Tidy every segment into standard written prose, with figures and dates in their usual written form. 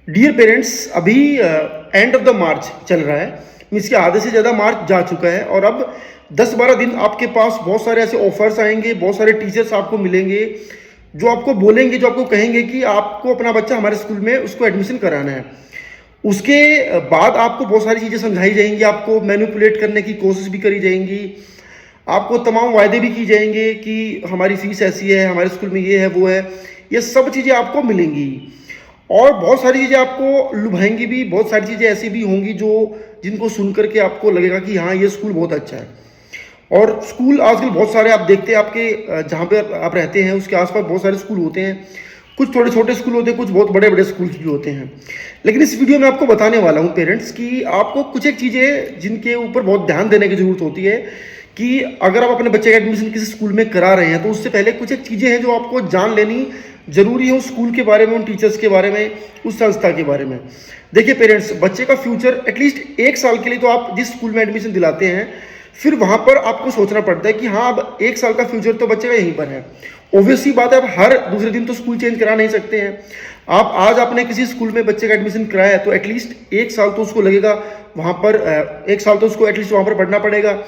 Dear parents, अभी end of the मार्च चल रहा है। मीन्स कि आधे से ज़्यादा मार्च जा चुका है और अब 10-12 दिन आपके पास बहुत सारे ऐसे ऑफर्स आएंगे, बहुत सारे टीचर्स आपको मिलेंगे जो आपको बोलेंगे, जो आपको कहेंगे कि आपको अपना बच्चा हमारे स्कूल में उसको एडमिशन कराना है। उसके बाद आपको बहुत सारी चीज़ें समझाई जाएंगी, आपको मैनिपुलेट करने की कोशिश भी करी जाएंगी, आपको तमाम वायदे भी की जाएंगे कि हमारी फीस ऐसी है, हमारे स्कूल में ये है वो है। ये सब चीज़ें आपको मिलेंगी और बहुत सारी चीज़ें आपको लुभाएंगी भी। बहुत सारी चीज़ें ऐसी भी होंगी जो जिनको सुन करके आपको लगेगा कि हाँ, ये स्कूल बहुत अच्छा है। और स्कूल आजकल बहुत सारे आप देखते हैं, आपके जहाँ पे आप रहते हैं उसके आसपास बहुत सारे स्कूल होते हैं। कुछ थोड़े छोटे स्कूल होते हैं, कुछ बहुत बड़े बड़े स्कूल भी होते हैं। लेकिन इस वीडियो में आपको बताने वाला हूँ पेरेंट्स कि आपको कुछ एक चीज़ें जिनके ऊपर बहुत ध्यान देने की ज़रूरत होती है कि अगर आप अपने बच्चे का एडमिशन किसी स्कूल में करा रहे हैं तो उससे पहले कुछ एक चीज़ें हैं जो आपको जान लेनी जरूरी है उस स्कूल के बारे में, उन टीचर्स के बारे में, उस संस्था के बारे में। देखिए पेरेंट्स, बच्चे का फ्यूचर एटलीस्ट 1 साल के लिए तो आप जिस स्कूल में एडमिशन दिलाते हैं, फिर वहां पर आपको सोचना पड़ता है कि हाँ, अब 1 साल का फ्यूचर तो बच्चे का यहीं पर है। ऑब्वियसली बात है, आप हर दूसरे दिन तो स्कूल चेंज करा नहीं सकते हैं। आप आज आपने किसी स्कूल में बच्चे का एडमिशन कराया है तो एटलीस्ट 1 साल तो उसको लगेगा वहां पर, 1 साल तो उसको एटलीस्ट वहां पर पढ़ना पड़ेगा।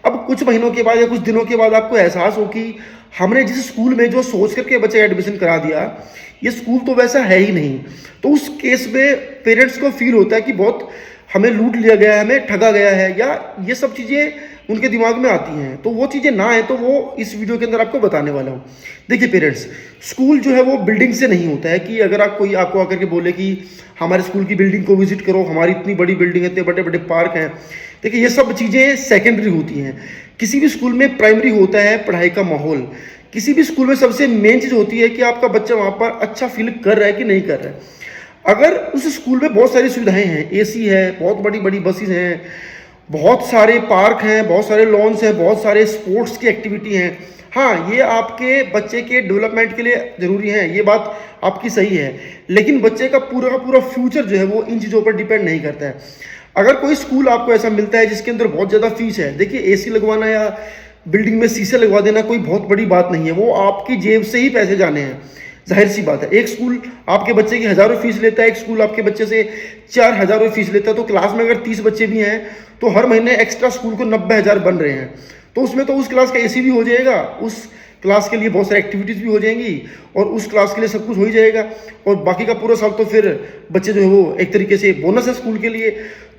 अब कुछ महीनों के बाद या कुछ दिनों के बाद आपको एहसास हो कि हमने जिस स्कूल में जो सोच करके बच्चे का एडमिशन करा दिया, ये स्कूल तो वैसा है ही नहीं। तो उस केस में पेरेंट्स को फील होता है कि बहुत हमें लूट लिया गया है, हमें ठगा गया है, या ये सब चीज़ें उनके दिमाग में आती हैं। तो वो चीज़ें ना आए तो वो इस वीडियो के अंदर आपको बताने वाला हूँ। देखिए पेरेंट्स, स्कूल जो है वो बिल्डिंग से नहीं होता है कि अगर आप कोई आपको आकर के बोले कि हमारे स्कूल की बिल्डिंग को विजिट करो, हमारी इतनी बड़ी बिल्डिंग है, इतने बड़े बड़े पार्क हैं। देखिए ये सब चीज़ें सेकेंडरी होती हैं। किसी भी स्कूल में प्राइमरी होता है पढ़ाई का माहौल। किसी भी स्कूल में सबसे मेन चीज़ होती है कि आपका बच्चा वहाँ पर अच्छा फील कर रहा है कि नहीं कर रहा है। अगर उस स्कूल में बहुत सारी सुविधाएं हैं, एसी है, बहुत बड़ी बड़ी बसेस हैं, बहुत सारे पार्क हैं, बहुत सारे लॉन्स हैं, बहुत सारे स्पोर्ट्स की एक्टिविटी हैं, हाँ, ये आपके बच्चे के डेवलपमेंट के लिए ज़रूरी है, ये बात आपकी सही है। लेकिन बच्चे का पूरा फ्यूचर जो है वो इन चीज़ों पर डिपेंड नहीं करता है। अगर कोई स्कूल आपको ऐसा मिलता है जिसके अंदर बहुत ज़्यादा फीस है, देखिए एसी लगवाना या बिल्डिंग में शीशे लगवा देना कोई बहुत बड़ी बात नहीं है, वो आपकी जेब से ही पैसे जाने हैं। जाहिर सी बात है, एक स्कूल आपके बच्चे की 1000 रुपये फीस लेता है, एक स्कूल आपके बच्चे से 4000 रुपये फीस लेता है। तो क्लास में अगर 30 बच्चे भी हैं तो हर महीने एक्स्ट्रा स्कूल को 90,000 बन रहे हैं। तो उसमें तो उस क्लास का एसी भी हो जाएगा, उस क्लास के लिए बहुत सारी एक्टिविटीज़ भी हो जाएंगी और उस क्लास के लिए सब कुछ हो ही जाएगा। और बाकी का पूरा साल तो फिर बच्चे जो है वो एक तरीके से बोनस है स्कूल के लिए।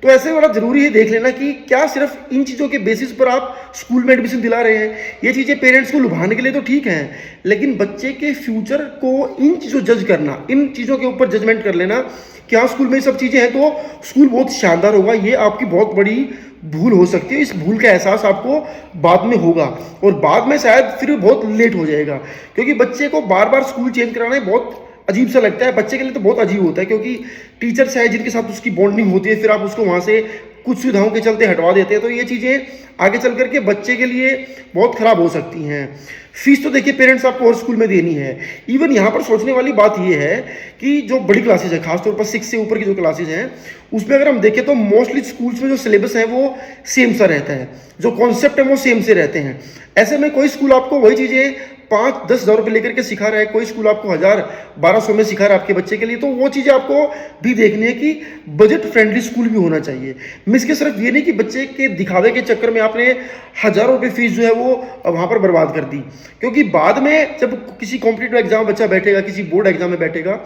तो ऐसे बड़ा ज़रूरी है देख लेना कि क्या सिर्फ इन चीज़ों के बेसिस पर आप स्कूल में एडमिशन दिला रहे हैं। ये चीज़ें पेरेंट्स को लुभाने के लिए तो ठीक है, लेकिन बच्चे के फ्यूचर को इन चीज़ों जज करना, इन चीज़ों के ऊपर जजमेंट कर लेना कि हाँ स्कूल में ये सब चीज़ें हैं तो स्कूल बहुत शानदार होगा, ये आपकी बहुत बड़ी भूल हो सकती है। इस भूल का एहसास आपको बाद में होगा और बाद में शायद फिर बहुत लेट हो जाएगा, क्योंकि बच्चे को बार बार स्कूल चेंज कराना बहुत अजीब सा लगता है। बच्चे के लिए तो बहुत अजीब होता है क्योंकि टीचर्स है जिनके साथ उसकी बॉन्डिंग होती है, फिर आप उसको वहाँ से कुछ सुविधाओं के चलते हटवा देते हैं। तो ये चीज़ें आगे चल करके बच्चे के लिए बहुत ख़राब हो सकती हैं। फीस तो देखिए पेरेंट्स आपको हर स्कूल में देनी है। इवन यहाँ पर सोचने वाली बात ये है कि जो बड़ी क्लासेज है, खासतौर पर 6 से ऊपर की जो क्लासेज हैं, उसमें अगर हम देखें तो मोस्टली स्कूल्स में जो सिलेबस है वो सेम सा रहता है, जो कॉन्सेप्ट है वो सेम से रहते हैं। ऐसे में कोई स्कूल आपको वही चीज़ें 5-10 हज़ार रुपये लेकर के सिखा रहा है, कोई स्कूल आपको 1000-1200 में सिखा रहा है आपके बच्चे के लिए। तो वो चीज़ें आपको भी देखनी है कि बजट फ्रेंडली स्कूल भी होना चाहिए। मिस के सिर्फ ये नहीं कि बच्चे के दिखावे के चक्कर में आपने हज़ारों रुपये फीस जो है वो वहाँ पर बर्बाद कर दी। क्योंकि बाद में जब किसी कॉम्पिटिटिव एग्जाम बच्चा बैठेगा, किसी बोर्ड एग्जाम में बैठेगा,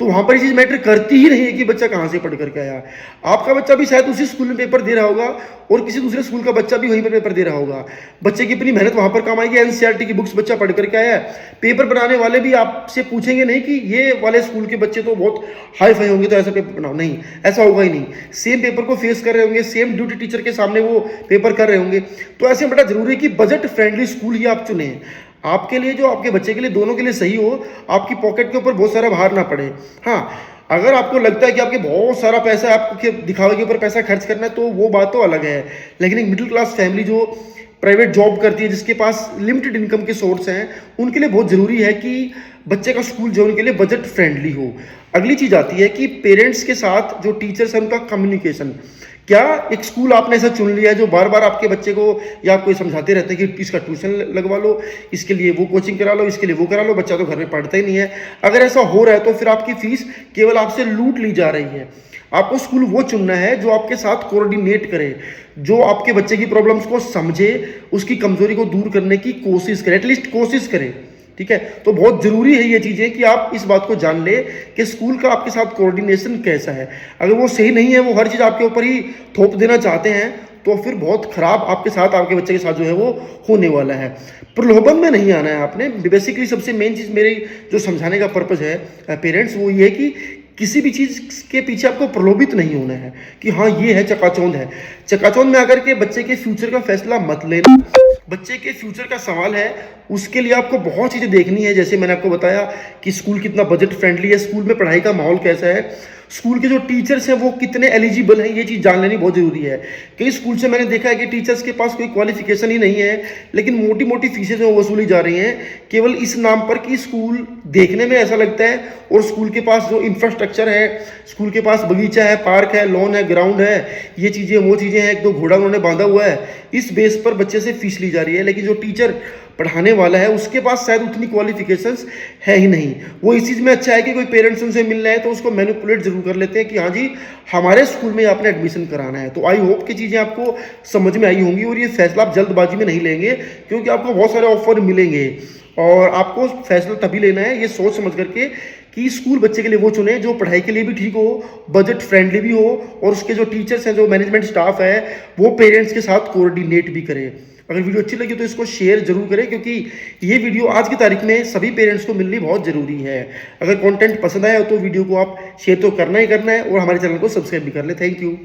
तो वहाँ पर ये चीज़ मैटर करती ही नहीं है कि बच्चा कहाँ से पढ़ करके आया। आपका बच्चा भी शायद उसी स्कूल में पेपर दे रहा होगा और किसी दूसरे स्कूल का बच्चा भी वहीं पर पेपर दे रहा होगा। बच्चे की अपनी मेहनत वहाँ पर काम आएगी। एनसीईआरटी की बुक्स बच्चा पढ़ करके आया है, पेपर बनाने वाले भी आपसे पूछेंगे नहीं कि ये वाले स्कूल के बच्चे तो बहुत हाई फाई होंगे तो ऐसा पेपर बनाओ, नहीं, ऐसा होगा ही नहीं। सेम पेपर को फेस कर रहे होंगे, सेम ड्यूटी टीचर के सामने वो पेपर कर रहे होंगे। तो ऐसे बड़ा जरूरी है कि बजट फ्रेंडली स्कूल ही आप चुने, आपके लिए, जो आपके बच्चे के लिए, दोनों के लिए सही हो, आपकी पॉकेट के ऊपर बहुत सारा भार ना पड़े। हाँ, अगर आपको लगता है कि आपके बहुत सारा पैसा आपके दिखावे के ऊपर पैसा खर्च करना है तो वो बात तो अलग है। लेकिन एक मिडिल क्लास फैमिली जो प्राइवेट जॉब करती है, जिसके पास लिमिटेड इनकम के सोर्स हैं, उनके लिए बहुत ज़रूरी है कि बच्चे का स्कूल जो उनके लिए बजट फ्रेंडली हो। अगली चीज़ आती है कि पेरेंट्स के साथ जो टीचर्स हैं उनका कम्युनिकेशन। क्या एक स्कूल आपने ऐसा चुन लिया है जो बार बार आपके बच्चे को या आपको ये समझाते रहते हैं कि इसका ट्यूशन लगवा लो, इसके लिए वो कोचिंग करा लो, इसके लिए वो करा लो, बच्चा तो घर में पढ़ता ही नहीं है। अगर ऐसा हो रहा है तो फिर आपकी फीस केवल आपसे लूट ली जा रही है। आपको स्कूल वो चुनना है जो आपके साथ कोऑर्डिनेट करे, जो आपके बच्चे की प्रॉब्लम्स को समझे, उसकी कमजोरी को दूर करने की कोशिश करे, एटलीस्ट कोशिश करे। ठीक है, तो बहुत जरूरी है ये चीजें कि आप इस बात को जान ले कि स्कूल का आपके साथ कोऑर्डिनेशन कैसा है। अगर वो सही नहीं है, वो हर चीज आपके ऊपर ही थोप देना चाहते हैं, तो फिर बहुत खराब आपके साथ, आपके बच्चे के साथ जो है वो होने वाला है। प्रलोभन में नहीं आना है आपने। बेसिकली सबसे मेन चीज मेरी जो समझाने का पर्पज है पेरेंट्स, वो ये है कि किसी भी चीज के पीछे आपको प्रलोभित नहीं होना है कि हाँ ये है, चकाचौंध है। चकाचौंध में आकर के बच्चे के फ्यूचर का फैसला मत लेना। बच्चे के फ्यूचर का सवाल है, उसके लिए आपको बहुत चीज़ें देखनी है। जैसे मैंने आपको बताया कि स्कूल कितना बजट फ्रेंडली है, स्कूल में पढ़ाई का माहौल कैसा है, स्कूल के जो टीचर्स हैं वो कितने एलिजिबल हैं, ये चीज़ जान लेनी बहुत ज़रूरी है। कई स्कूल से मैंने देखा है कि टीचर्स के पास कोई क्वालिफिकेशन ही नहीं है, लेकिन मोटी मोटी फीसें जो वसूली जा रही हैं केवल इस नाम पर कि स्कूल देखने में ऐसा लगता है, और स्कूल के पास जो इंफ्रास्ट्रक्चर है, स्कूल के पास बगीचा है, पार्क है, लॉन है, ग्राउंड है, ये चीज़ें वो चीज़ें हैं, एक दो घोड़ा उन्होंने बांधा हुआ है, इस बेस पर बच्चे से फीस ली जा रही है। लेकिन जो टीचर पढ़ाने वाला है उसके पास शायद उतनी क्वालिफिकेशंस है ही नहीं। वो इस चीज़ में अच्छा है कि कोई पेरेंट्स उनसे मिल रहे हैं तो उसको मैनिपुलेट जरूर कर लेते हैं कि हाँ जी हमारे स्कूल में आपने एडमिशन कराना है। तो आई होप कि चीज़ें आपको समझ में आई होंगी, और ये फैसला आप जल्दबाजी में नहीं लेंगे, क्योंकि आपको बहुत सारे ऑफर मिलेंगे, और आपको फैसला तभी लेना है ये सोच समझ करके कि स्कूल बच्चे के लिए वो चुने जो पढ़ाई के लिए भी ठीक हो, बजट फ्रेंडली भी हो, और उसके जो टीचर्स हैं, जो मैनेजमेंट स्टाफ है, वो पेरेंट्स के साथ कोऑर्डिनेट भी करे। अगर वीडियो अच्छी लगी तो इसको शेयर जरूर करें, क्योंकि ये वीडियो आज की तारीख में सभी पेरेंट्स को मिलनी बहुत ज़रूरी है। अगर कंटेंट पसंद आया तो वीडियो को आप शेयर तो करना ही करना है, और हमारे चैनल को सब्सक्राइब भी कर ले। Thank you.